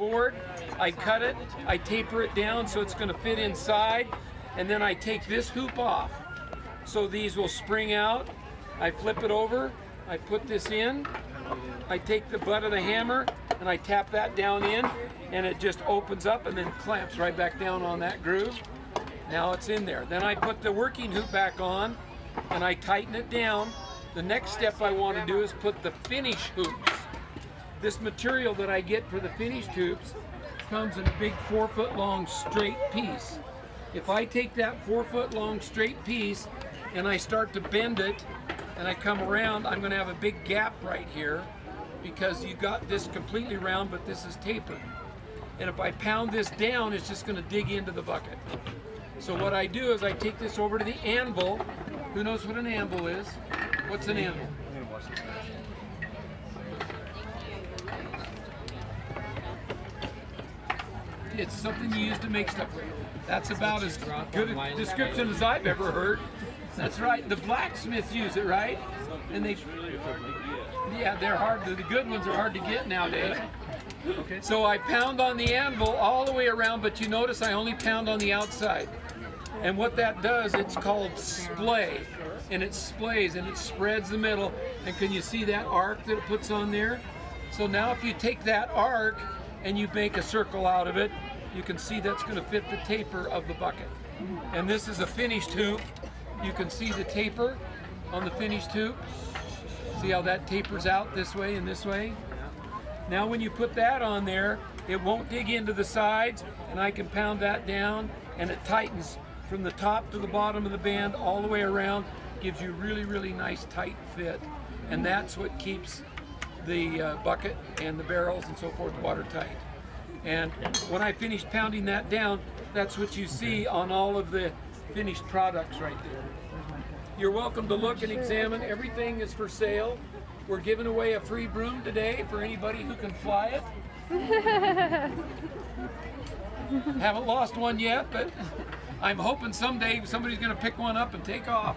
board, I cut it, I taper it down so it's going to fit inside, and then I take this hoop off. So these will spring out. I flip it over, I put this in, I take the butt of the hammer and I tap that down in, and it just opens up and then clamps right back down on that groove. Now it's in there. Then I put the working hoop back on and I tighten it down. The next step I want to do is put the finish hoops. This material that I get for the finished hoops comes in a big 4-foot long straight piece. If I take that 4-foot long straight piece and I start to bend it and I come around, I'm going to have a big gap right here because you got this completely round, but this is tapered. And if I pound this down, it's just going to dig into the bucket. So what I do is I take this over to the anvil. Who knows what an anvil is? What's an anvil? It's something you use to make stuff with. That's about as good a description as I've ever heard. That's right. The blacksmiths use it, right? And they, yeah, they're hard. The good ones are hard to get nowadays. Okay. So I pound on the anvil all the way around, but you notice I only pound on the outside. And what that does, it's called splay. And it splays and it spreads the middle. And can you see that arc that it puts on there? So now if you take that arc and you make a circle out of it, you can see that's going to fit the taper of the bucket. And this is a finished hoop. You can see the taper on the finished hoop. See how that tapers out this way and this way? Now when you put that on there, it won't dig into the sides, and I can pound that down and it tightens from the top to the bottom of the band all the way around. Gives you really, really nice tight fit. And that's what keeps the bucket and the barrels and so forth watertight. And when I finish pounding that down, that's what you see on all of the finished products right there. You're welcome to look and examine. Everything is for sale. We're giving away a free broom today for anybody who can fly it. Haven't lost one yet, but I'm hoping someday somebody's going to pick one up and take off.